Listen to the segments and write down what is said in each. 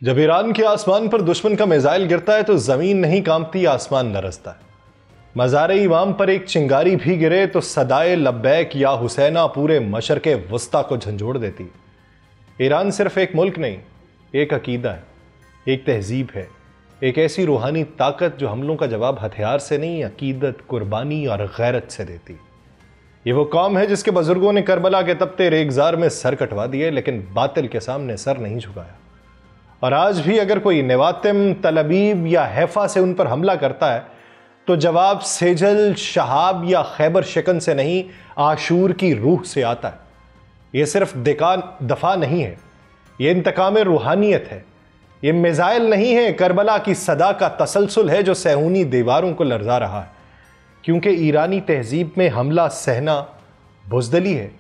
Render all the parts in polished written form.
जब ईरान के आसमान पर दुश्मन का मिसाइल गिरता है तो जमीन नहीं कांपती, आसमान लरजता है। मज़ार इमाम पर एक चिंगारी भी गिरे तो सदाए लब्बैक या हुसैना पूरे मशरक़े वस्ता को झंझोड़ देती है। ईरान सिर्फ एक मुल्क नहीं, एक अकीदा है, एक तहजीब है, एक ऐसी रूहानी ताकत जो हमलों का जवाब हथियार से नहीं, अकीदत, कुर्बानी और गैरत से देती। ये वो कौम है जिसके बुजुर्गों ने करबला के तपते रेगजार में सर कटवा दिए, लेकिन बातिल के सामने सर नहीं झुकाया। और आज भी अगर कोई नेवातिम, तलबीब या हैफा से उन पर हमला करता है तो जवाब सेजल, शहाब या खैबर शिकन से नहीं, आशूर की रूह से आता है। यह सिर्फ दफा नहीं है, यह इंतकाम रूहानियत है। यह मिसाइल नहीं है, करबला की सदा का तसलसल है जो सहूनी दीवारों को लरजा रहा है। क्योंकि ईरानी तहजीब में हमला सहना बुज़दिली है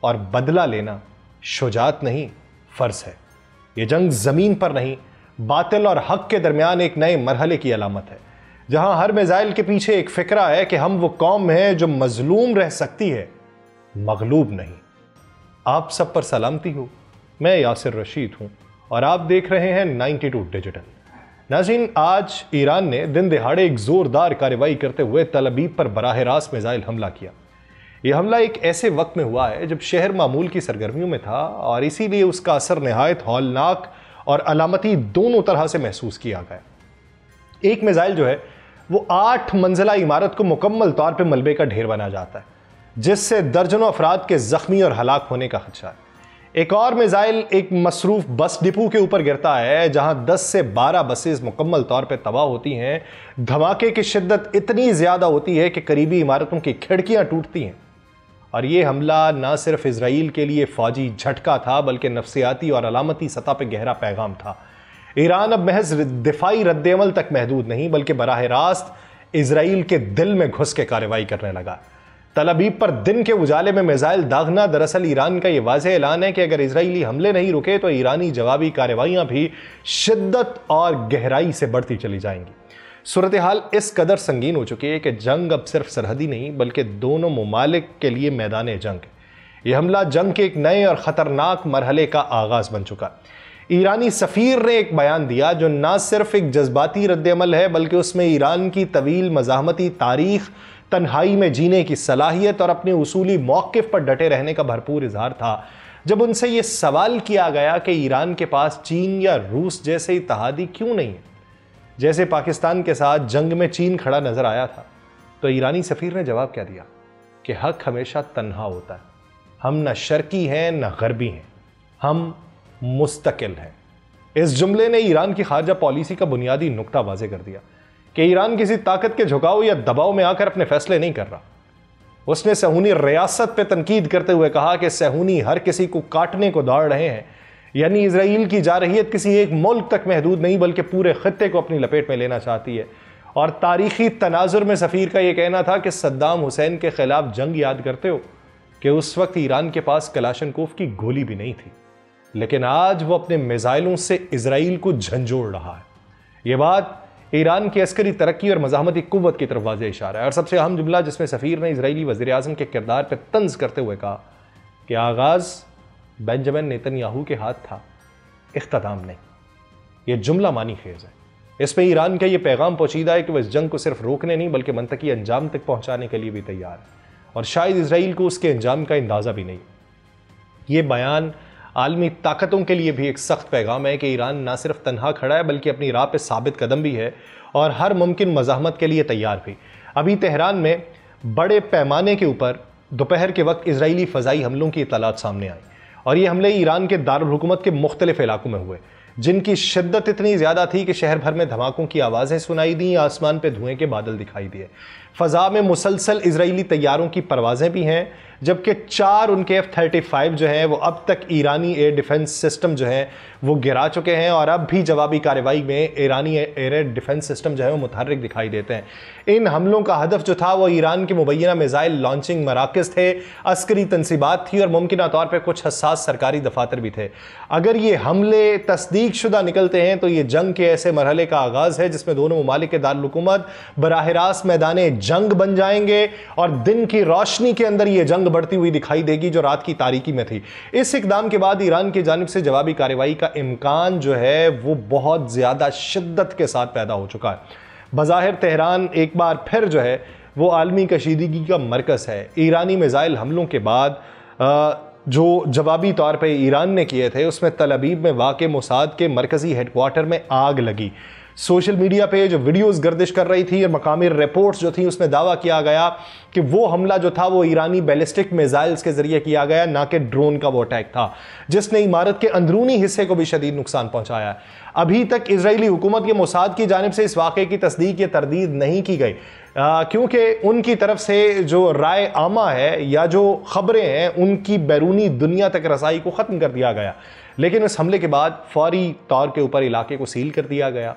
और बदला लेना शुजात नहीं, फ़र्ज है। ये जंग ज़मीन पर नहीं, बातिल और हक के दरमियान एक नए मरहले की अलामत है, जहां हर मिसाइल के पीछे एक फ़िक्रा है कि हम वो कौम हैं जो मजलूम रह सकती है, मगलूब नहीं। आप सब पर सलामती हो। मैं यासिर रशीद हूं और आप देख रहे हैं 92 डिजिटल। नाज़रीन, आज ईरान ने दिन दिहाड़े एक ज़ोरदार कार्रवाई करते हुए तलबीब पर बराह रास्त मिसाइल हमला किया। यह हमला एक ऐसे वक्त में हुआ है जब शहर मामूल की सरगर्मियों में था और इसीलिए उसका असर नहायत हौलनाक और अलामती दोनों तरह से महसूस किया गया। एक मिसाइल जो है वो 8 मंजिला इमारत को मुकम्मल तौर पर मलबे का ढेर बना जाता है, जिससे दर्जनों अफराद के जख्मी और हलाक होने का खदशा है। एक और मिसाइल एक मसरूफ बस डिपो के ऊपर गिरता है, जहां 10 से 12 बसेस मुकम्मल तौर पर तबाह होती हैं। धमाके की शिद्दत इतनी ज़्यादा होती है कि करीबी इमारतों की खिड़कियां टूटती हैं। और यह हमला ना सिर्फ इजराइल के लिए फ़ौजी झटका था, बल्कि नफ्सियाती और अलामती सतह पर गहरा पैगाम था। ईरान अब महज दिफाई रद्द-ए-अमल तक महदूद नहीं, बल्कि बराह रास्त इजराइल के दिल में घुस के कार्रवाई करने लगा। तलबीब पर दिन के उजाले में मिसाइल दागना दरअसल ईरान का यह वाज़ेह ऐलान है कि अगर इजरायली हमले नहीं रुके तो ईरानी जवाबी कार्रवाइयां भी शिद्दत और गहराई से बढ़ती चली जाएंगी। सूरत हाल इस कदर संगीन हो चुकी है कि जंग अब सिर्फ सरहदी नहीं, बल्कि दोनों ममालिक के लिए मैदान जंग है। यह हमला जंग के एक नए और ख़तरनाक मरहले का आगाज़ बन चुका। ईरानी सफ़ीर ने एक बयान दिया जो ना सिर्फ एक जज्बाती रद्द-ए-अमल है, बल्कि उसमें ईरान की तवील मज़ाहमती तारीख़, तन्हाई में जीने की सलाहियत और अपने उसूली मौक़िफ़ पर डटे रहने का भरपूर इजहार था। जब उनसे यह सवाल किया गया कि ईरान के पास चीन या रूस जैसे इत्तेहादी क्यों नहीं है, जैसे पाकिस्तान के साथ जंग में चीन खड़ा नजर आया था, तो ईरानी सफ़ीर ने जवाब क्या दिया कि हक हमेशा तन्हा होता है। हम न शर्की हैं न गरबी हैं, हम मुस्तकिल है। इस जुमले ने ईरान की खारजा पॉलिसी का बुनियादी नुक्ता वाज़े कर दिया कि ईरान किसी ताकत के झुकाव या दबाव में आकर अपने फैसले नहीं कर रहा। उसने सहूनी रियासत पे तनकीद करते हुए कहा कि सहूनी हर किसी को काटने को दौड़ रहे हैं, यानी इजराइल की जारहियत किसी एक मुल्क तक महदूद नहीं, बल्कि पूरे खत्ते को अपनी लपेट में लेना चाहती है। और तारीखी तनाजुर में सफ़ीर का यह कहना था कि सद्दाम हुसैन के खिलाफ जंग याद करते हो कि उस वक्त ईरान के पास कलाशनकोफ की गोली भी नहीं थी, लेकिन आज वो अपने मिसाइलों से इजराइल को झंझोड़ रहा है। यह बात ईरान की अस्करी तरक्की और मज़ाहमती कुव्वत की तरफ वाज़ेह इशारा है। और सबसे अहम जुमला जिसमें सफ़ीर ने इजरायली वज़ीर-ए-आज़म के किरदार पर तंज करते हुए कहा कि आगाज़ बेंजामिन नेतन्याहू के हाथ था, इख्तिताम नहीं। यह जुमला मानी खेज है। इस पर ईरान का यह पैगाम पोशीदा है कि वह इस जंग को सिर्फ रोकने नहीं, बल्कि मंतकी अंजाम तक पहुँचाने के लिए भी तैयार है, और शायद इजराइल को उसके अंजाम का अंदाज़ा भी नहीं। ये बयान आलमी ताकतों के लिए भी एक सख्त पैगाम है कि ईरान ना सिर्फ तन्हा खड़ा है, बल्कि अपनी राह पे साबित कदम भी है और हर मुमकिन मज़ाहमत के लिए तैयार भी। अभी तेहरान में बड़े पैमाने के ऊपर दोपहर के वक्त इजरायली फ़ज़ाई हमलों की इत्तलात सामने आई, और ये हमले ईरान के दारुल हुकूमत के मुख्तलिफ इलाकों में हुए, जिनकी शिद्दत इतनी ज़्यादा थी कि शहर भर में धमाकों की आवाज़ें सुनाई दी, आसमान पर धुएँ के बादल दिखाई दिए। फ़ज़ा में मुसलसल इजरायली तैयारों की परवाज़ें भी हैं, जबकि 4 उनके F-35 जो हैं वो अब तक ईरानी एयर डिफेंस सिस्टम जो हैं वो गिरा चुके हैं, और अब भी जवाबी कार्रवाई में ईरानी एयर डिफेंस सिस्टम जो है वो मुतहर्रिक दिखाई देते हैं। इन हमलों का हदफ जो था वो ईरान के मुबैना मिसाइल लॉन्चिंग मराकज़ थे, अस्करी तनसीबात थी और मुमकिना तौर पर कुछ हसास सरकारी दफातर भी थे। अगर ये हमले तस्दीक शुदा निकलते हैं तो ये जंग के ऐसे मरहले का आगाज़ है जिसमें दोनों ममालिक के दारुल हुकूमत बराह रास्त मैदान जंग बन जाएंगे, और दिन की रोशनी के अंदर ये जंग जंग बढ़ती हुई दिखाई देगी जो रात की तारीकी में थी। इस इकदाम के बाद ईरान की जानिब से जवाबी कार्रवाई का इम्कान जो है वो बहुत ज्यादा शिद्दत के साथ पैदा हो चुका है। बज़ाहिर तेहरान एक बार फिर जो है वो आलमी कशीदगी का मरकज है। ईरानी मिसाइल हमलों के बाद जो जवाबी तौर पे ईरान ने किए थे उसमें तल अबीब में वाक़े मोसाद के मरकजी हेडक्वार्टर में आग लगी। सोशल मीडिया पे जो वीडियोस गर्दिश कर रही थी और मकामी रिपोर्ट्स जो थी उसमें दावा किया गया कि वो हमला जो था वो ईरानी बैलिस्टिक मिसाइल्स के जरिए किया गया, ना कि ड्रोन का वो अटैक था जिसने इमारत के अंदरूनी हिस्से को भी शदीद नुकसान पहुंचाया। अभी तक इजरायली हुकूमत के मोसाद की जानिब से इस वाक़े की तस्दीक या तरदीद नहीं की गई, क्योंकि उनकी तरफ से जो राय आमा है या जो खबरें हैं उनकी बैरूनी दुनिया तक रसाई को ख़त्म कर दिया गया। लेकिन इस हमले के बाद फौरी तौर के ऊपर इलाके को सील कर दिया गया।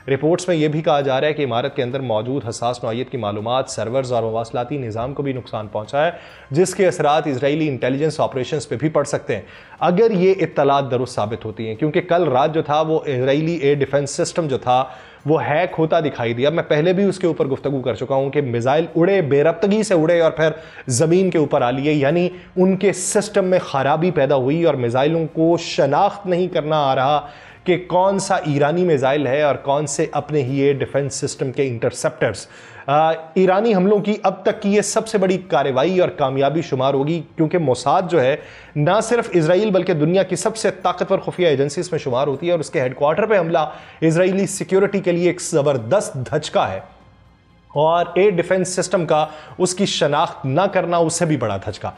रिपोर्ट्स में यह भी कहा जा रहा है कि इमारत के अंदर मौजूद हसास नौइयत की मालूमात, सर्वर्स और मवासलाती निज़ाम को भी नुकसान पहुंचा है, जिसके असरात इजरायली इंटेलिजेंस ऑपरेशंस पे भी पड़ सकते हैं अगर ये इत्तलात दुरुस्त साबित होती हैं। क्योंकि कल रात जो था वो इजरायली एयर डिफेंस सिस्टम जो था वो हैक होता दिखाई दिया। मैं पहले भी उसके ऊपर गुफ्तगू कर चुका हूं कि मिसाइल उड़े, बेरब्तगी से उड़े और फिर ज़मीन के ऊपर आ लिए, यानी उनके सिस्टम में खराबी पैदा हुई और मिसाइलों को शनाख्त नहीं करना आ रहा कि कौन सा ईरानी मिसाइल है और कौन से अपने ही ये डिफेंस सिस्टम के इंटरसेप्टर्स। ईरानी हमलों की अब तक की ये सबसे बड़ी कार्रवाई और कामयाबी शुमार होगी, क्योंकि मोसाद जो है ना सिर्फ इजराइल बल्कि दुनिया की सबसे ताकतवर खुफिया एजेंसी इसमें शुमार होती है और उसके हेडक्वार्टर पे हमला इजरायली सिक्योरिटी के लिए एक ज़बरदस्त धचका है और एयर डिफेंस सिस्टम का उसकी शनाख्त ना करना उससे भी बड़ा धचका।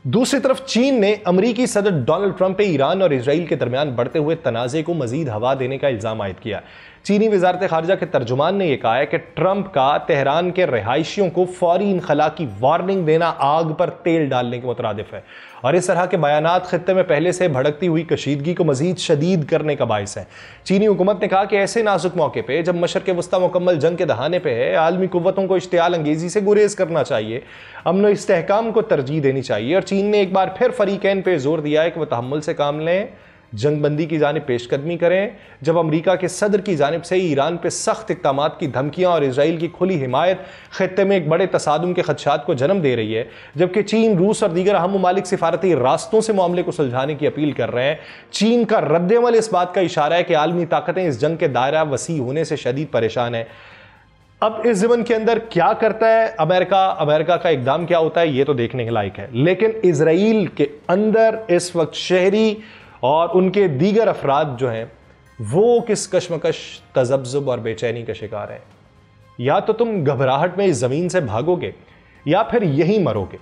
दूसरी तरफ चीन ने अमरीकी सदर डोनाल्ड ट्रंप पे ईरान और इजराइल के दरमियान बढ़ते हुए तनाज़े को मजीद हवा देने का इल्ज़ाम आयद किया। चीनी वजारत खारजा के तर्जुमान ने यह कहा है कि ट्रंप का तेहरान के रिहायशियों को फौरी इनखला की वार्निंग देना आग पर तेल डालने के मुतरादिफ है और इस तरह के बयानात खित्ते में पहले से भड़कती हुई कशीदगी को मजीद शदीद करने का बायस है। चीनी हुकूमत ने कहा कि ऐसे नाजुक मौके पर जब मशरक़ वस्ता मुकम्मल जंग के दहाने पर है, आलमी कुव्वतों को इश्तियाल अंगेजी से गुरेज करना चाहिए, अमन व इस्तेहकाम को तरजीह देनी चाहिए। और चीन ने एक बार फिर फरीकैन पे जोर दिया है कि वह तहम्मुल से काम लें, जंगबंदी की जानिब पेशकदमी करें। जब अमरीका के सदर की जानिब से ईरान पर सख्त इक़दामात की धमकियां और इसराइल की खुली हिमायत खित्ते में एक बड़े तसादुम के खदशात को जन्म दे रही है, जबकि चीन, रूस और दीगर अहम ममालिक सिफारती रास्तों से मामले को सुलझाने की अपील कर रहे हैं, चीन का रद्द-ए-अमल इस बात का इशारा है कि आलमी ताकतें इस जंग के दायरा वसी होने से शदीद परेशान है। अब इस ज़मन के अंदर क्या करता है अमेरिका का इकदाम क्या होता है ये तो देखने के लायक है, लेकिन इसराइल के अंदर इस वक्त शहरी और उनके दीगर अफराद जो हैं वो किस कशमकश, तजब्जुब और बेचैनी का शिकार हैं। या तो तुम घबराहट में इस ज़मीन से भागोगे या फिर यहीं मरोगे।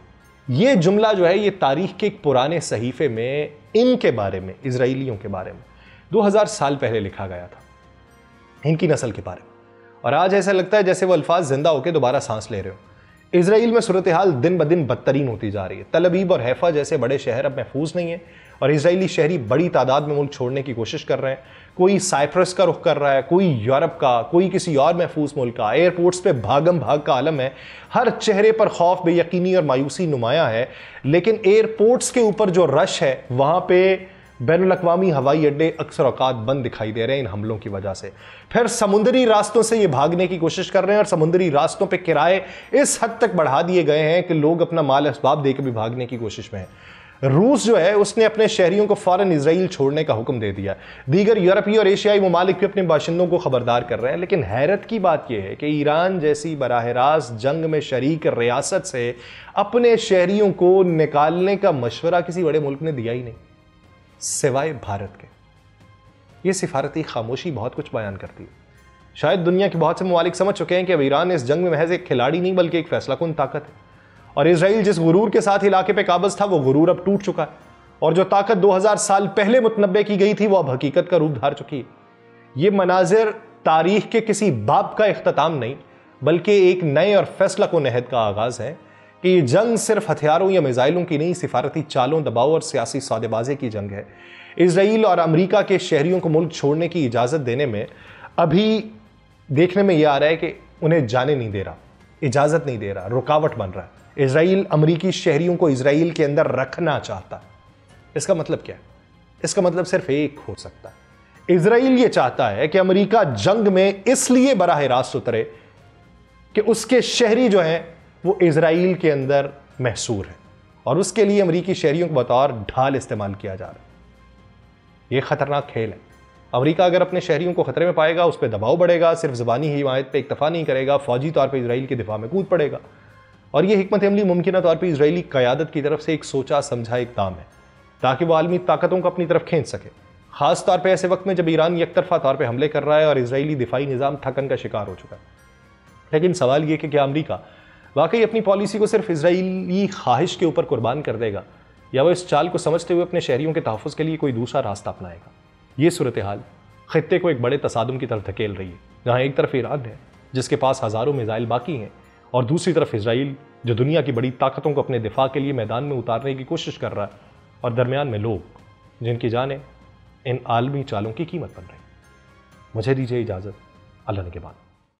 ये जुमला जो है ये तारीख के एक पुराने सहीफे में इनके बारे में, इसराइलियों के बारे में 2000 साल पहले लिखा गया था, इनकी नस्ल के बारे में। और आज ऐसा लगता है जैसे वो अल्फाज जिंदा होकर दोबारा सांस ले रहे हो। इसराइल में सूरत हाल दिन ब दिन बदतरीन होती जा रही है। तल अबीब और हैफा जैसे बड़े शहर अब महफूज नहीं है और इसराइली शहरी बड़ी तादाद में मुल्क छोड़ने की कोशिश कर रहे हैं। कोई साइप्रस का रुख कर रहा है, कोई यूरोप का, कोई किसी और महफूज मुल्क का। एयरपोर्ट्स पे भागम भाग का आलम है, हर चेहरे पर खौफ, बेयकीनी और मायूसी नुमाया है। लेकिन एयरपोर्ट्स के ऊपर जो रश है वहां पे बैनुल अक़वामी हवाई अड्डे अक्सर औकात बंद दिखाई दे रहे हैं इन हमलों की वजह से। फिर समुद्री रास्तों से ये भागने की कोशिश कर रहे हैं और समुद्री रास्तों पे किराए इस हद तक बढ़ा दिए गए हैं कि लोग अपना माल असबाब देकर भी भागने की कोशिश में हैं। रूस जो है उसने अपने शहरियों को फौरन इसराइल छोड़ने का हुक्म दे दिया। दीगर यूरोपीय और एशियाई ममालिक भी अपने बाशिंदों को खबरदार कर रहे हैं। लेकिन हैरत की बात यह है कि ईरान जैसी बराह रास्त जंग में शरीक रियासत से अपने शहरियों को निकालने का मशवरा किसी बड़े मुल्क ने दिया ही नहीं सिवाय भारत के। यह सिफारती खामोशी बहुत कुछ बयान करती है। शायद दुनिया के बहुत से ममालिक समझ चुके हैं कि अब ईरान इस जंग में महज एक खिलाड़ी नहीं बल्कि एक फैसलाकुन ताकत है और इसराइल जिस गुरूर के साथ इलाके पे काबज था वो गुरूर अब टूट चुका है और जो ताकत 2000 साल पहले मुतनब्बे की गई थी वो अब हकीकत का रूप धार चुकी है। ये मनाजिर तारीख के किसी बाब का इख्तिताम नहीं बल्कि एक नए और फैसलाकुन अहद का आगाज है कि ये जंग सिर्फ हथियारों या मिसाइलों की नहीं, सिफारती चालों, दबाव और सियासी सौदेबाजी की जंग है। इसराइल और अमेरिका के शहरियों को मुल्क छोड़ने की इजाज़त देने में अभी देखने में यह आ रहा है कि उन्हें जाने नहीं दे रहा, इजाज़त नहीं दे रहा, रुकावट बन रहा है। इसराइल अमेरिकी शहरियों को इसराइल के अंदर रखना चाहता है। इसका मतलब क्या है? इसका मतलब सिर्फ एक हो सकता है। इसराइल ये चाहता है कि अमेरिका जंग में इसलिए बराह रास्त उतरे कि उसके शहरी जो हैं वो इसराइल के अंदर महसूर है और उसके लिए अमरीकी शहरियों को बतौर ढाल इस्तेमाल किया जा रहा है। यह खतरनाक खेल है। अमेरिका अगर अपने शहरियों को खतरे में पाएगा, उस पर दबाव बढ़ेगा, सिर्फ ज़बानी हिमायत पर इक्तफा नहीं करेगा, फौजी तौर पर इसराइल के दिफा में कूद पड़ेगा। और यह हिकमत अमली मुमकिन तौर पर इसराइली क़यादत की तरफ से एक सोचा समझा इक़दाम है ताकि वो आलमी ताकतों को अपनी तरफ खींच सके, खास तौर पर ऐसे वक्त में जब ईरान एकतरफा तौर पर हमले कर रहा है और इसराइली दिफाई निज़ाम थकन का शिकार हो चुका है। लेकिन सवाल यह कि क्या अमरीका वाकई अपनी पॉलिसी को सिर्फ इसराइली ख्वाहिश के ऊपर कुर्बान कर देगा, या वो इस चाल को समझते हुए अपने शहरियों के तहफ़्फ़ुज़ के लिए कोई दूसरा रास्ता अपनाएगा। ये सूरत हाल खित्ते को एक बड़े तसादुम की तरफ धकेल रही है, जहाँ एक तरफ ईरान है जिसके पास हज़ारों मिसाइल बाकी हैं, और दूसरी तरफ इसराइल जो दुनिया की बड़ी ताकतों को अपने दिफा के लिए मैदान में उतारने की कोशिश कर रहा है, और दरमियान में लोग जिनकी जानें इन आलमी चालों की कीमत बन रही। मुझे दीजिए इजाज़त, अल्लाह ने के बाद।